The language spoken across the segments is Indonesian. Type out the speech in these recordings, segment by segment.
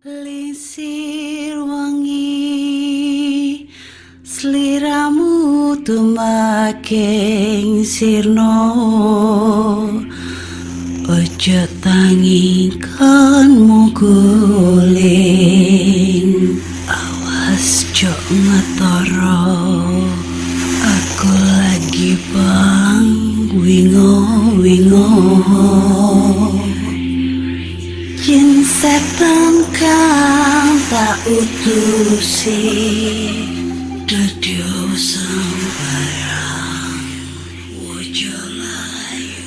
Lisir wangi sliramu tumaking sirno ojo tangi kanmu guling awas jok ngetoro aku lagi bang wingo Jin setan kang tak utusi Dadio sambarang Wojo layu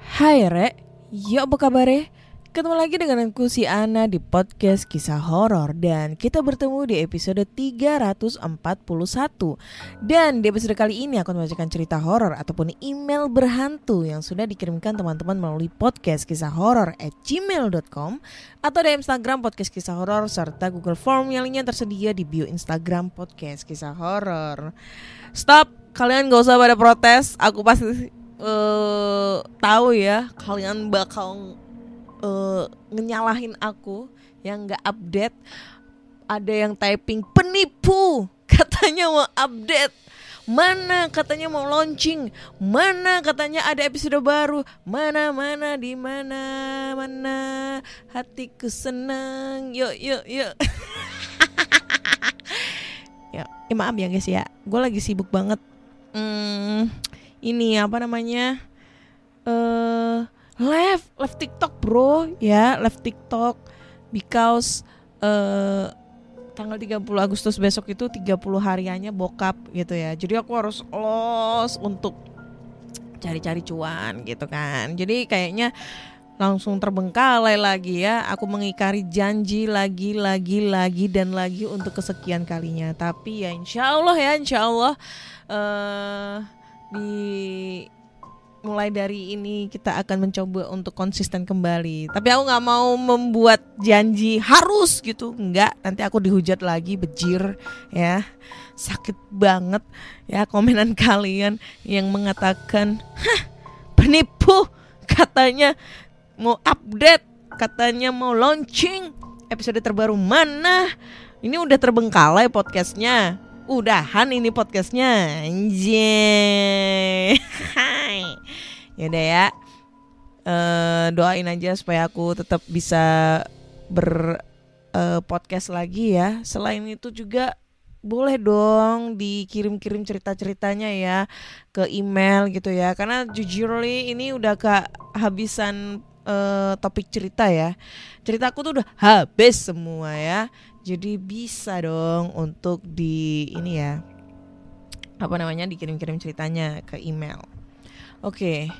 Hai Rek, yo apa kabar? Ketemu lagi dengan aku si Ana di podcast kisah horor. Dan kita bertemu di episode 341. Dan di episode kali ini aku membacakan cerita horor ataupun email berhantu yang sudah dikirimkan teman-teman melalui podcast kisah horor @gmail.com atau di Instagram podcast kisah horor serta Google Form yang lainnya tersedia di bio Instagram podcast kisah horor. Stop, kalian gak usah pada protes. Aku pasti tahu ya kalian bakal ngenyalahin aku yang gak update. Ada yang typing penipu, katanya mau update, mana katanya mau launching, mana katanya ada episode baru, mana di mana hatiku senang, yuk ya, maaf ya guys ya, gue lagi sibuk banget. Ini apa namanya, live TikTok bro ya, live TikTok because tanggal 30 Agustus besok itu 30 hariannya bokap gitu ya. Jadi aku harus los untuk cari-cari cuan gitu kan. Jadi kayaknya langsung terbengkalai lagi ya. Aku mengingkari janji lagi dan lagi untuk kesekian kalinya. Tapi ya insya Allah mulai dari ini kita akan mencoba untuk konsisten kembali. Tapi aku gak mau membuat janji harus gitu, enggak. Nanti aku dihujat lagi, bejir ya. Sakit banget ya komenan kalian yang mengatakan penipu, katanya mau update, katanya mau launching episode terbaru. Mana? Ini udah terbengkalai podcastnya. Udahan ini podcastnya, anjay. Yaudah ya, doain aja supaya aku tetap bisa podcast lagi ya. Selain itu juga boleh dong dikirim cerita-ceritanya ya ke email gitu ya. Karena jujurly ini udah kehabisan topik cerita ya. Ceritaku tuh udah habis semua ya. Jadi bisa dong untuk dikirim-kirim ceritanya ke email. Oke.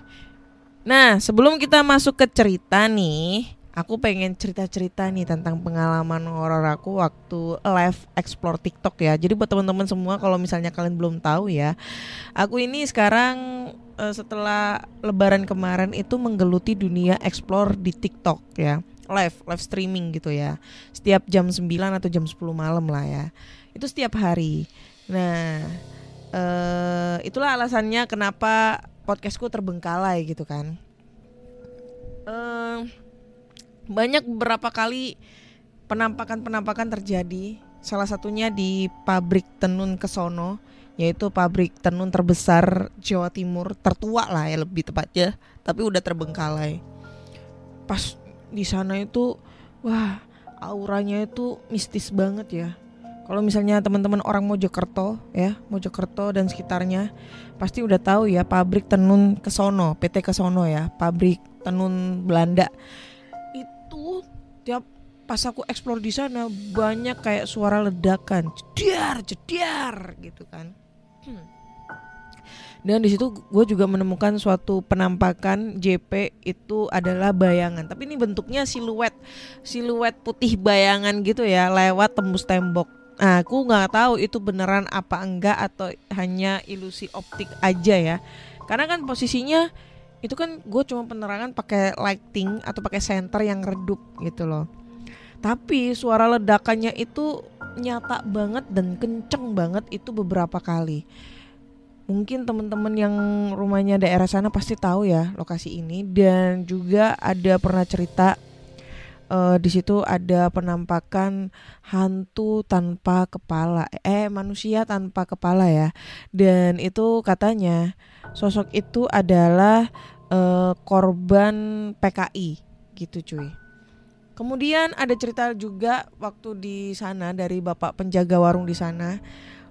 Nah, sebelum kita masuk ke cerita nih, aku pengen cerita-cerita nih tentang pengalaman horor aku waktu live explore TikTok ya. Jadi buat teman-teman semua, kalau misalnya kalian belum tahu ya, aku ini sekarang setelah Lebaran kemarin itu menggeluti dunia explore di TikTok ya. Live streaming gitu ya. Setiap jam 9 atau jam 10 malam lah ya. Itu setiap hari. Nah, itulah alasannya kenapa podcastku terbengkalai gitu kan. Banyak beberapa kali penampakan terjadi. Salah satunya di pabrik tenun Kesono, yaitu pabrik tenun terbesar Jawa Timur, tertua lah ya lebih tepatnya, tapi udah terbengkalai. Pas di sana itu, wah, auranya itu mistis banget ya. Kalau misalnya teman-teman orang Mojokerto dan sekitarnya pasti udah tahu ya pabrik tenun Kesono, PT Kesono ya, pabrik tenun Belanda. Itu tiap pas aku explore di sana banyak kayak suara ledakan, jedar gitu kan. Dan di situ gue juga menemukan suatu penampakan JP itu adalah bayangan. Tapi ini bentuknya siluet putih bayangan gitu ya, lewat tembus tembok. Nah, aku nggak tahu itu beneran apa enggak atau hanya ilusi optik aja ya. Karena kan posisinya itu kan gue cuma penerangan pakai lighting atau pakai senter yang redup gitu loh. Tapi suara ledakannya itu nyata banget dan kenceng banget itu beberapa kali. Mungkin teman-teman yang rumahnya daerah sana pasti tahu ya lokasi ini. Dan juga ada pernah cerita di situ ada penampakan hantu tanpa kepala, manusia tanpa kepala ya. Dan itu katanya sosok itu adalah korban PKI gitu cuy. Kemudian ada cerita juga waktu di sana dari bapak penjaga warung di sana.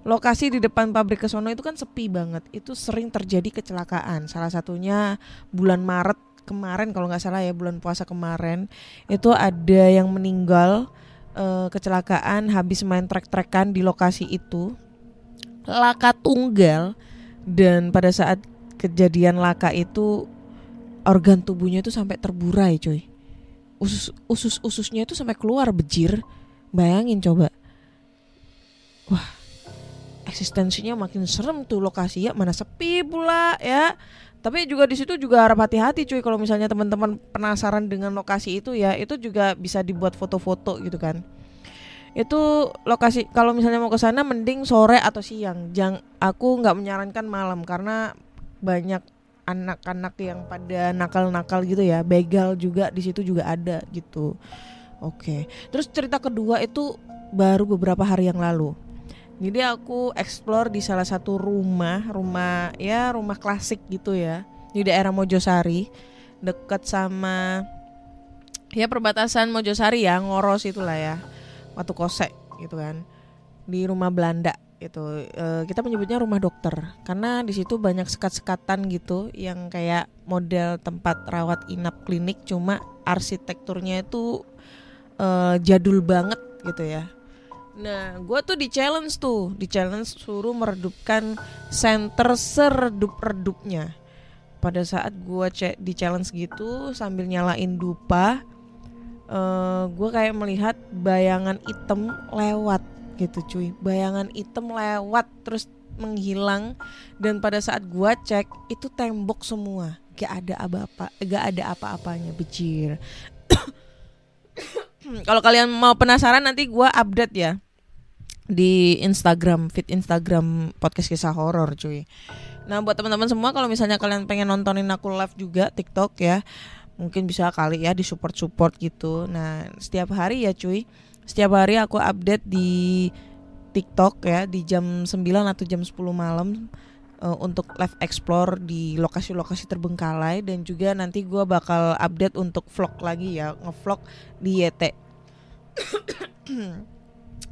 Lokasi di depan pabrik Kesono itu kan sepi banget. Itu sering terjadi kecelakaan. Salah satunya bulan Maret kemarin kalau nggak salah ya, bulan puasa kemarin. Itu ada yang meninggal kecelakaan habis main trek-trekan di lokasi itu. Laka tunggal. Dan pada saat kejadian laka itu organ tubuhnya itu sampai terburai cuy. Ususnya itu sampai keluar bejir. Bayangin coba. Wah, eksistensinya makin serem tuh lokasi ya, mana sepi pula ya. Tapi juga di situ juga harap hati-hati cuy, kalau misalnya teman-teman penasaran dengan lokasi itu ya, itu juga bisa dibuat foto-foto gitu kan. Itu lokasi kalau misalnya mau ke sana mending sore atau siang. Aku nggak menyarankan malam karena banyak anak-anak yang pada nakal-nakal gitu ya. Begal juga di situ juga ada gitu. Oke. Terus cerita kedua itu baru beberapa hari yang lalu. Jadi aku explore di salah satu rumah klasik gitu ya, di daerah Mojosari, dekat sama ya perbatasan Mojosari ya, Ngoros itulah ya, Watu Kosek gitu kan, di rumah Belanda itu. Kita menyebutnya rumah dokter karena di situ banyak sekat-sekatan gitu yang kayak model tempat rawat inap klinik, cuma arsitekturnya itu jadul banget gitu ya. Nah, gue tuh di challenge suruh meredupkan senter seredup-redupnya. Pada saat gue di challenge gitu sambil nyalain dupa, gue kayak melihat bayangan hitam lewat gitu cuy. Bayangan hitam lewat terus menghilang, dan pada saat gue cek itu tembok semua, gak ada apa-apanya, bejir. Kalau kalian mau penasaran nanti gue update ya di Instagram, feed Instagram podcast kisah horor cuy. Nah buat teman-teman semua, kalau misalnya kalian pengen nontonin aku live juga TikTok ya, mungkin bisa kali ya di support gitu. Nah setiap hari ya cuy, setiap hari aku update di TikTok ya di jam 9 atau jam 10 malam untuk live explore di lokasi-lokasi terbengkalai. Dan juga nanti gue bakal update untuk vlog lagi ya, ngevlog di YT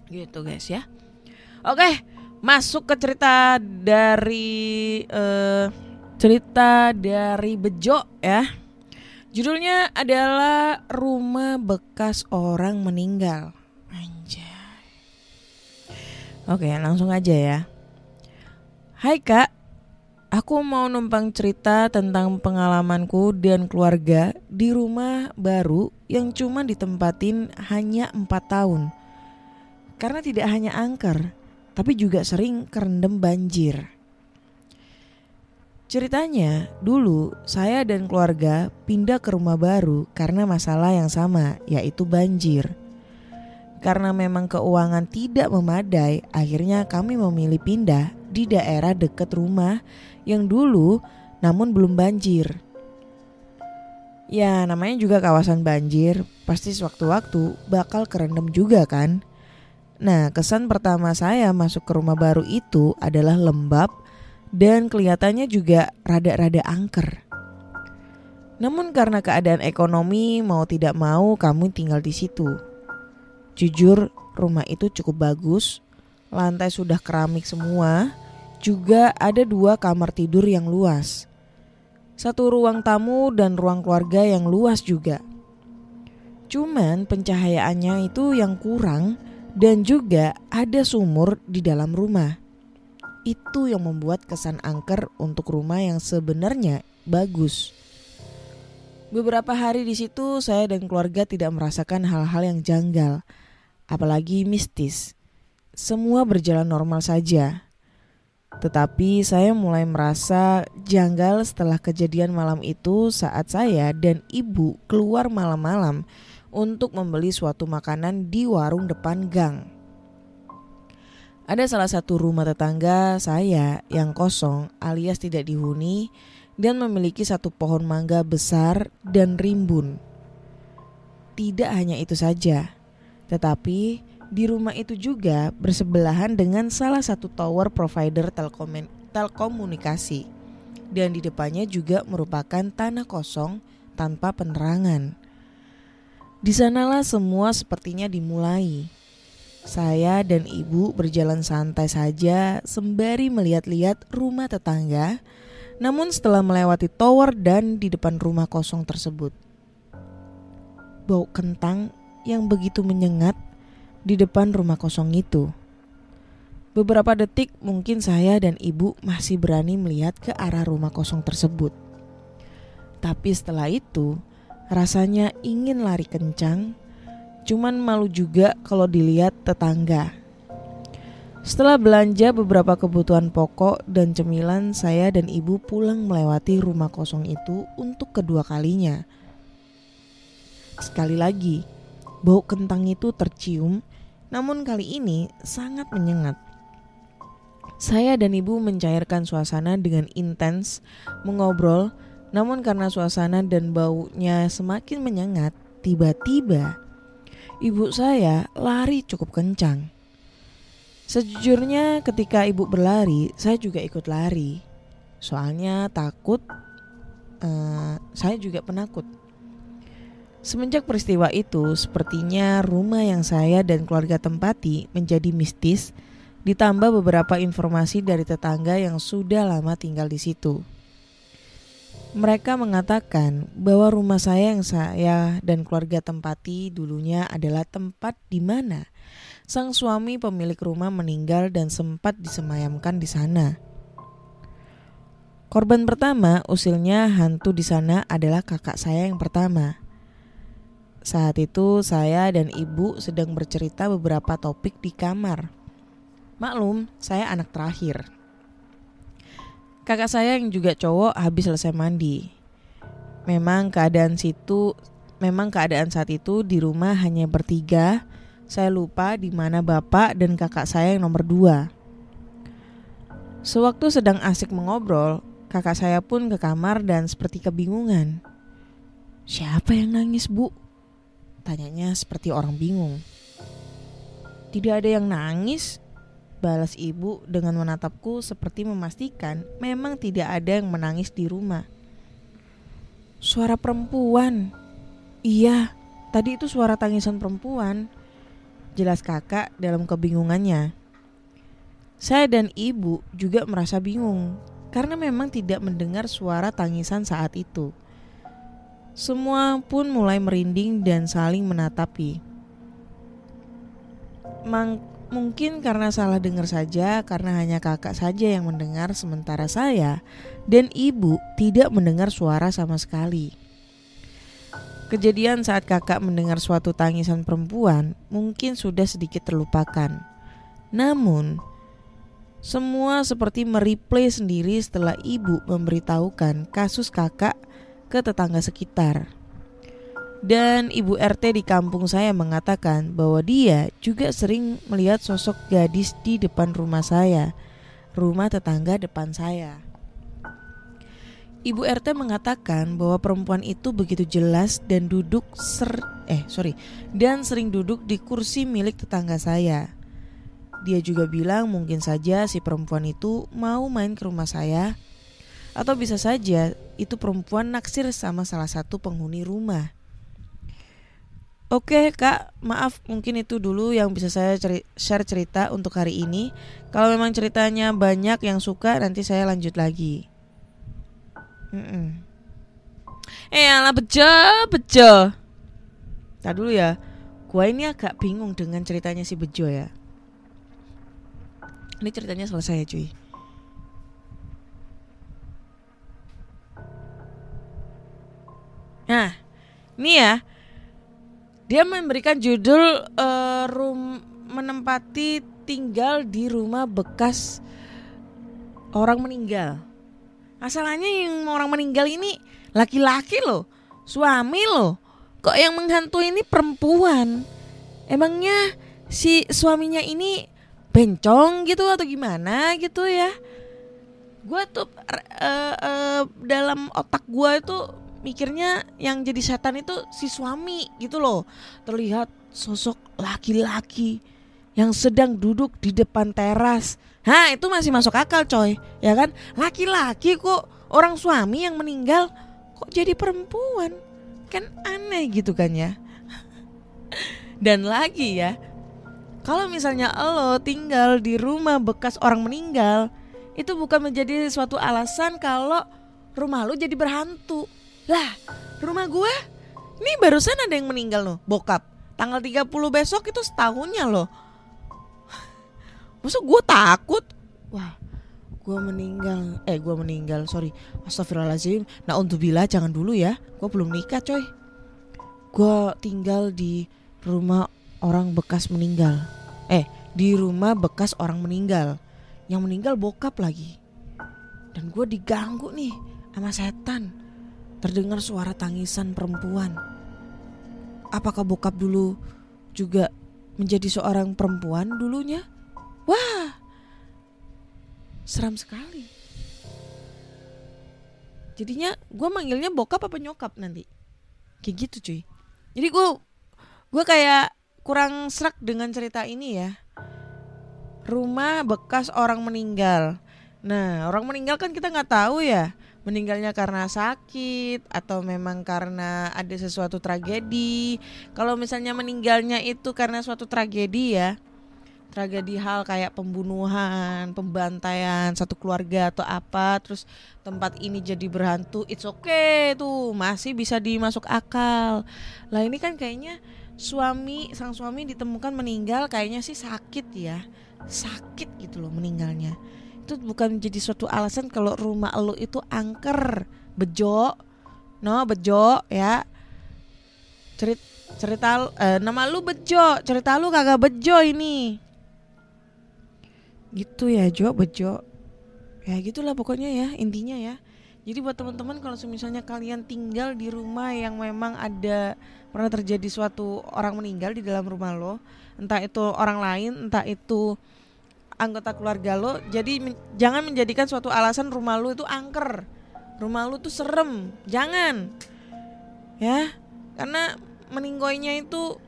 gitu guys ya. Oke, masuk ke cerita dari Bejo ya. Judulnya adalah Rumah Bekas Orang Meninggal. Anjay. Oke, langsung aja ya. Hai Kak, aku mau numpang cerita tentang pengalamanku dan keluarga di rumah baru yang cuma ditempatin hanya 4 tahun. Karena tidak hanya angker, tapi juga sering kerendam banjir. Ceritanya, dulu saya dan keluarga pindah ke rumah baru karena masalah yang sama, yaitu banjir. Karena memang keuangan tidak memadai, akhirnya kami memilih pindah di daerah dekat rumah yang dulu namun belum banjir. Ya namanya juga kawasan banjir, pasti sewaktu-waktu bakal kerendam juga kan. Nah kesan pertama saya masuk ke rumah baru itu adalah lembab dan kelihatannya juga rada-rada angker. Namun karena keadaan ekonomi mau tidak mau kami tinggal di situ. Jujur rumah itu cukup bagus, lantai sudah keramik semua, juga ada 2 kamar tidur yang luas. 1 ruang tamu dan ruang keluarga yang luas juga. Cuman pencahayaannya itu yang kurang dan juga ada sumur di dalam rumah. Itu yang membuat kesan angker untuk rumah yang sebenarnya bagus. Beberapa hari di situ saya dan keluarga tidak merasakan hal-hal yang janggal, apalagi mistis. Semua berjalan normal saja. Tetapi saya mulai merasa janggal setelah kejadian malam itu saat saya dan ibu keluar malam-malam untuk membeli suatu makanan di warung depan gang. Ada salah satu rumah tetangga saya yang kosong alias tidak dihuni dan memiliki satu pohon mangga besar dan rimbun. Tidak hanya itu saja, tetapi di rumah itu juga bersebelahan dengan salah satu tower provider telekomunikasi. Dan di depannya juga merupakan tanah kosong tanpa penerangan. Di sanalah semua sepertinya dimulai. Saya dan ibu berjalan santai saja sembari melihat-lihat rumah tetangga. Namun setelah melewati tower dan di depan rumah kosong tersebut, bau kentang yang begitu menyengat di depan rumah kosong itu. Beberapa detik mungkin saya dan ibu masih berani melihat ke arah rumah kosong tersebut. Tapi setelah itu rasanya ingin lari kencang. Cuman malu juga kalau dilihat tetangga. Setelah belanja beberapa kebutuhan pokok dan cemilan, saya dan ibu pulang melewati rumah kosong itu untuk kedua kalinya. Sekali lagi, bau kentang itu tercium, namun kali ini sangat menyengat. Saya dan ibu mencairkan suasana dengan intens mengobrol, namun karena suasana dan baunya semakin menyengat, tiba-tiba ibu saya lari cukup kencang. Sejujurnya ketika ibu berlari, saya juga ikut lari. Soalnya takut, saya juga penakut. Semenjak peristiwa itu, sepertinya rumah yang saya dan keluarga tempati menjadi mistis, ditambah beberapa informasi dari tetangga yang sudah lama tinggal di situ. Mereka mengatakan bahwa rumah saya yang saya dan keluarga tempati dulunya adalah tempat di mana sang suami pemilik rumah meninggal dan sempat disemayamkan di sana. Korban pertama usilnya hantu di sana adalah kakak saya yang pertama. Saat itu saya dan ibu sedang bercerita beberapa topik di kamar. Maklum, saya anak terakhir. Kakak saya yang juga cowok habis selesai mandi. Memang keadaan saat itu di rumah hanya bertiga. Saya lupa di mana bapak dan kakak saya yang nomor 2. Sewaktu sedang asik mengobrol, kakak saya pun ke kamar dan seperti kebingungan. "Siapa yang nangis, Bu?" Tanyanya seperti orang bingung. "Tidak ada yang nangis," balas ibu dengan menatapku seperti memastikan memang tidak ada yang menangis di rumah. "Suara perempuan." "Iya, tadi itu suara tangisan perempuan," jelas kakak dalam kebingungannya. Saya dan ibu juga merasa bingung karena memang tidak mendengar suara tangisan saat itu. Semua pun mulai merinding dan saling menatapi. Mungkin karena salah dengar saja, karena hanya kakak saja yang mendengar sementara saya dan ibu tidak mendengar suara sama sekali. Kejadian saat kakak mendengar suatu tangisan perempuan mungkin sudah sedikit terlupakan. Namun, semua seperti mereplay sendiri setelah ibu memberitahukan kasus kakak ke tetangga sekitar. Dan ibu RT di kampung saya mengatakan bahwa dia juga sering melihat sosok gadis di depan rumah saya, rumah tetangga depan saya. Ibu RT mengatakan bahwa perempuan itu begitu jelas dan sering duduk di kursi milik tetangga saya. Dia juga bilang mungkin saja si perempuan itu mau main ke rumah saya, atau bisa saja itu perempuan naksir sama salah satu penghuni rumah. Oke kak, maaf mungkin itu dulu yang bisa saya share cerita untuk hari ini. Kalau memang ceritanya banyak yang suka, nanti saya lanjut lagi. Alah bejo. Tadi dulu ya, gua ini agak bingung dengan ceritanya si Bejo ya. Ini ceritanya selesai ya cuy. Nah, ini ya, dia memberikan judul menempati tinggal di rumah bekas orang meninggal. Masalahnya yang orang meninggal ini laki-laki loh, suami loh. Kok yang menghantui ini perempuan? Emangnya si suaminya ini bencong gitu atau gimana gitu ya. Gue tuh dalam otak gue itu mikirnya yang jadi setan itu si suami gitu loh. Terlihat sosok laki-laki yang sedang duduk di depan teras. Itu masih masuk akal coy, ya kan? Laki-laki kok, orang suami yang meninggal kok jadi perempuan, kan aneh gitu kan ya. Dan lagi ya, kalau misalnya lo tinggal di rumah bekas orang meninggal, itu bukan menjadi suatu alasan kalau rumah lo jadi berhantu. Lah, rumah gue ini barusan ada yang meninggal loh, bokap. Tanggal 30 besok itu setahunnya loh. Masa gue takut? Wah, gue meninggal, sorry, astagfirullahaladzim. Nah untubillah, jangan dulu ya, gue belum nikah coy. Gue tinggal di rumah orang bekas meninggal. Di rumah bekas orang meninggal. Yang meninggal bokap lagi. Dan gue diganggu nih sama setan. Terdengar suara tangisan perempuan. Apakah bokap dulu juga menjadi seorang perempuan dulunya? Wah, seram sekali. Jadinya gue manggilnya bokap apa nyokap nanti, kayak gitu cuy. Jadi gue kayak kurang serak dengan cerita ini ya. Rumah bekas orang meninggal. Nah, orang meninggal kan kita nggak tahu ya, meninggalnya karena sakit atau memang karena ada sesuatu tragedi. Kalau misalnya meninggalnya itu karena suatu tragedi ya, tragedi hal kayak pembunuhan, pembantaian satu keluarga atau apa, terus tempat ini jadi berhantu, it's okay tuh, masih bisa dimasuk akal. Lah ini kan kayaknya sang suami ditemukan meninggal, kayaknya sih sakit ya, sakit gitu loh meninggalnya. Itu bukan jadi suatu alasan kalau rumah lo itu angker, bejo ya. Cerita nama lu bejo, cerita lu kagak bejo ini. Gitu ya bejo. Ya gitulah pokoknya ya, intinya ya. Jadi buat teman-teman, kalau misalnya kalian tinggal di rumah yang memang pernah terjadi suatu orang meninggal di dalam rumah lo, entah itu orang lain, entah itu anggota keluarga lo, jadi jangan menjadikan suatu alasan rumah lo itu angker, rumah lo tuh serem. Jangan ya, karena meninggoynya itu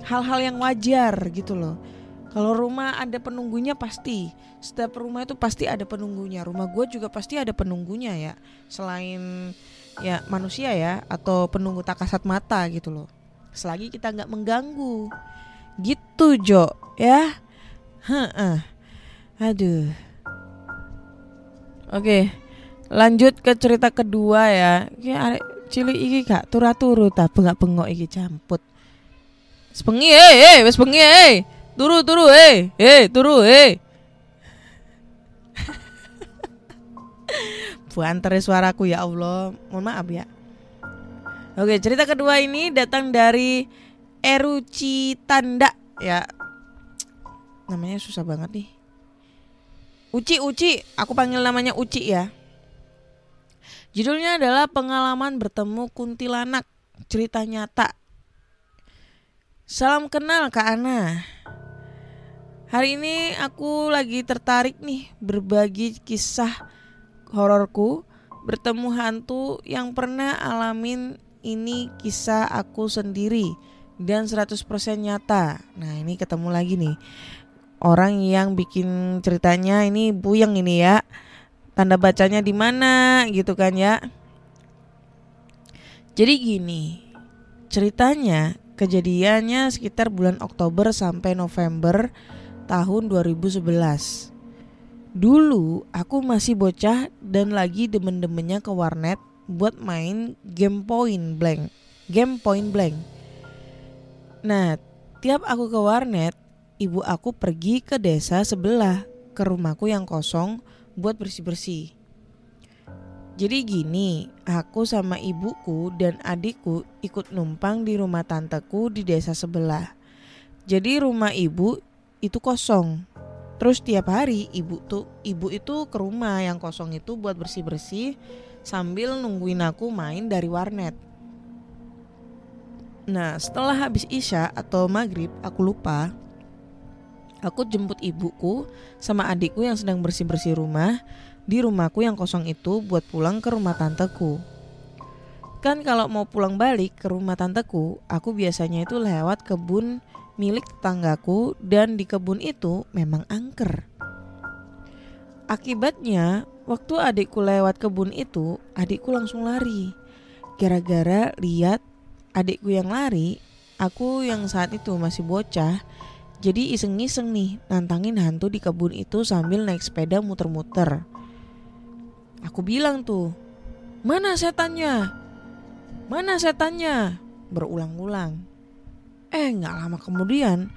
hal-hal yang wajar gitu loh. Kalau rumah ada penunggunya, pasti setiap rumah itu pasti ada penunggunya. Rumah gue juga pasti ada penunggunya ya, selain ya manusia ya, atau penunggu tak kasat mata gitu loh, selagi kita nggak mengganggu gitu Jo ya. Aduh. Oke, lanjut ke cerita kedua ya. Cili iki gak turu-turu ta bengak-bengok iki camput. Wes bengi wes bengi Turu turu. Buantere suaraku ya Allah. Mohon maaf ya. Oke, cerita kedua ini datang dari Eruci Tanda ya. Namanya susah banget nih. Uci, aku panggil namanya Uci ya. Judulnya adalah Pengalaman Bertemu Kuntilanak, cerita nyata. Salam kenal Kak Ana. Hari ini aku lagi tertarik nih berbagi kisah hororku bertemu hantu yang pernah alamin. Ini kisah aku sendiri dan 100% nyata. Nah ini ketemu lagi nih orang yang bikin ceritanya, ini Buyeng ini ya. Tanda bacanya di mana gitu kan ya. Jadi gini, ceritanya kejadiannya sekitar bulan Oktober sampai November tahun 2011. Dulu aku masih bocah dan lagi demen-demennya ke warnet buat main game point blank. Nah, tiap aku ke warnet, ibu aku pergi ke desa sebelah, ke rumahku yang kosong buat bersih-bersih. Jadi gini, aku sama ibuku dan adikku ikut numpang di rumah tanteku di desa sebelah. Jadi rumah ibu itu kosong. Terus tiap hari ibu itu ke rumah yang kosong itu buat bersih-bersih sambil nungguin aku main dari warnet. Nah, setelah habis isya atau maghrib, aku lupa. Aku jemput ibuku sama adikku yang sedang bersih-bersih rumah di rumahku yang kosong itu buat pulang ke rumah tanteku. Kan kalau mau pulang balik ke rumah tanteku, aku biasanya itu lewat kebun milik tetanggaku dan di kebun itu memang angker. Akibatnya, waktu adikku lewat kebun itu, adikku langsung lari. Gara-gara lihat adikku yang lari, aku yang saat itu masih bocah, jadi iseng-iseng nih nantangin hantu di kebun itu sambil naik sepeda muter-muter. Aku bilang tuh, "Mana setannya? Mana setannya?" Berulang-ulang. Gak lama kemudian,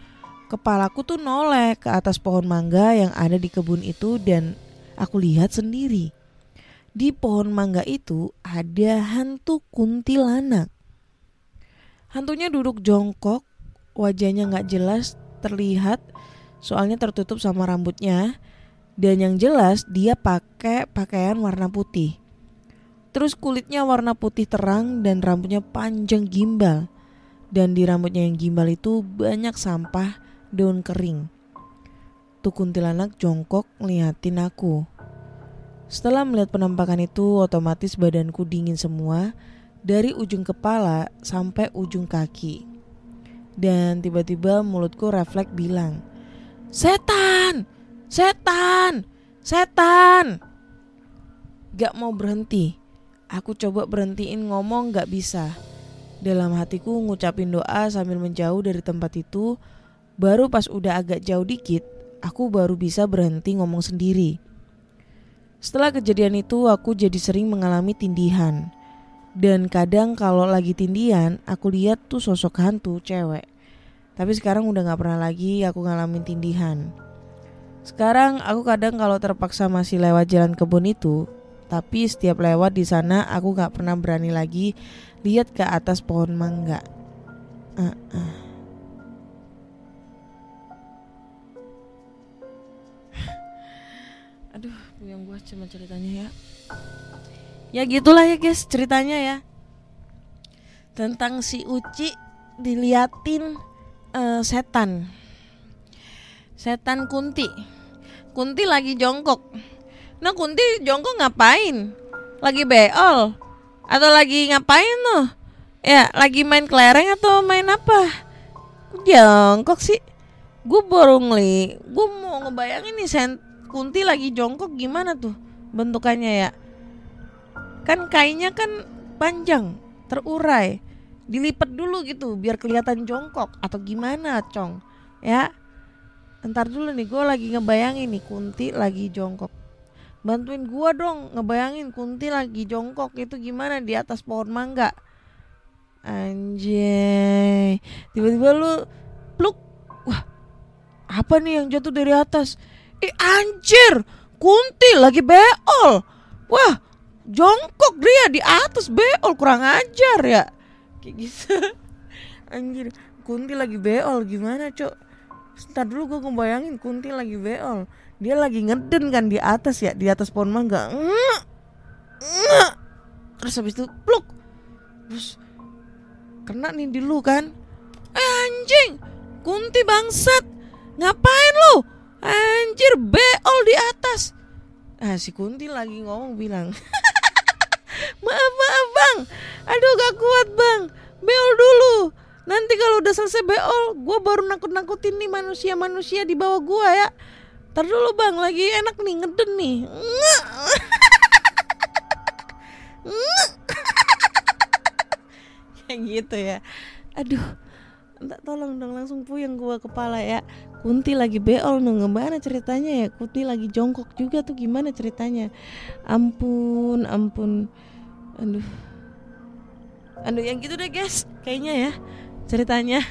kepalaku tuh noleh ke atas pohon mangga yang ada di kebun itu dan aku lihat sendiri. Di pohon mangga itu ada hantu kuntilanak. Hantunya duduk jongkok, wajahnya gak jelas terlihat soalnya tertutup sama rambutnya, dan yang jelas dia pakai pakaian warna putih. Terus kulitnya warna putih terang dan rambutnya panjang gimbal, dan di rambutnya yang gimbal itu banyak sampah daun kering. Tuh kuntilanak jongkok ngeliatin aku. Setelah melihat penampakan itu, otomatis badanku dingin semua dari ujung kepala sampai ujung kaki. Dan tiba-tiba mulutku refleks bilang, "Setan! Setan! Setan!" Gak mau berhenti. Aku coba berhentiin ngomong gak bisa. Dalam hatiku ngucapin doa sambil menjauh dari tempat itu. Baru pas udah agak jauh dikit, aku baru bisa berhenti ngomong sendiri. Setelah kejadian itu aku jadi sering mengalami tindihan. Dan kadang kalau lagi tindihan, aku lihat tuh sosok hantu cewek. Tapi sekarang udah gak pernah lagi aku ngalamin tindihan. Sekarang aku kadang kalau terpaksa masih lewat jalan kebun itu, tapi setiap lewat di sana aku gak pernah berani lagi lihat ke atas pohon mangga. Aduh, puyeng gue cuma ceritanya ya. Ya gitulah ya guys ceritanya ya. Tentang si Uci diliatin setan. Setan Kunti. Kunti lagi jongkok. Nah Kunti jongkok ngapain? Lagi beol? Atau lagi ngapain tuh? Ya lagi main kelereng atau main apa? Jongkok sih. Gue baru gue mau ngebayangin nih Kunti lagi jongkok gimana tuh bentukannya ya. Kan kainnya kan panjang, terurai, dilipat dulu gitu biar kelihatan jongkok atau gimana Cong ya. Ntar dulu nih gue lagi ngebayangin nih Kunti lagi jongkok. Bantuin gue dong ngebayangin Kunti lagi jongkok itu gimana di atas pohon mangga. Anjay, tiba-tiba lu pluk. Wah, apa nih yang jatuh dari atas? Anjir, Kunti lagi beol. Wah, jongkok dia di atas beol, kurang ajar ya. Kayak gitu. Anjir, Kunti lagi beol gimana cok? Ntar dulu gue ngebayangin Kunti lagi beol. Dia lagi ngeden kan di atas ya, di atas pohon mangga. Terus habis itu pluk. Terus kena nih di lu kan. Anjing, Kunti bangsat. Ngapain lu? Anjir, beol di atas. Si Kunti lagi ngomong bilang, maaf bang, aduh gak kuat bang, beol dulu. Nanti kalau udah selesai beol, gue baru nakut-nakutin nih manusia-manusia di bawah gue ya. Ntar dulu bang, lagi enak nih, ngeden nih. Kayak gitu ya. Aduh, tolong dong langsung puyeng gue kepala ya. Kunti lagi beol nih, gimana ceritanya ya? Kunti lagi jongkok juga tuh gimana ceritanya? Ampun. Aduh yang gitu deh guys, kayaknya ya ceritanya.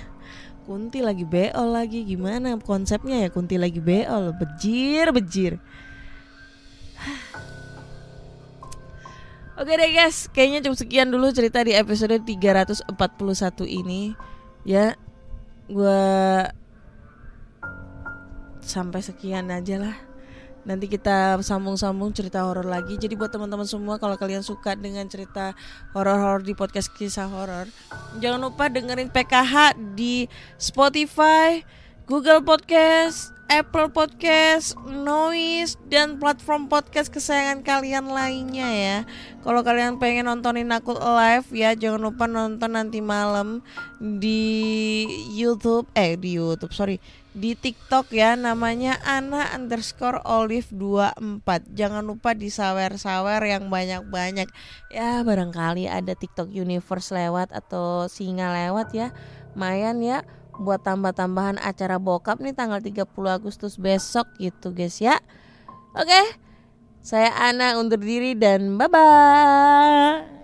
Kunti lagi beol lagi, gimana konsepnya ya Kunti lagi beol, bejir. Oke deh guys, kayaknya cukup sekian dulu cerita di episode 341 ini. Ya, gue sampai sekian aja lah. Nanti kita sambung-sambung cerita horor lagi. Jadi buat teman-teman semua, kalau kalian suka dengan cerita horor-horor di podcast Kisah Horor, jangan lupa dengerin PKH di Spotify, Google Podcast, Apple Podcast, Noise, dan platform podcast kesayangan kalian lainnya ya. Kalau kalian pengen nontonin aku live ya, jangan lupa nonton nanti malam di di TikTok ya, namanya Ana_Olive24. Jangan lupa disawer-sawer yang banyak-banyak. Ya barangkali ada TikTok Universe lewat atau Singa lewat ya. Lumayan ya buat tambah-tambahan acara bokap nih tanggal 30 Agustus besok gitu guys ya. Oke, saya Ana undur diri dan bye-bye.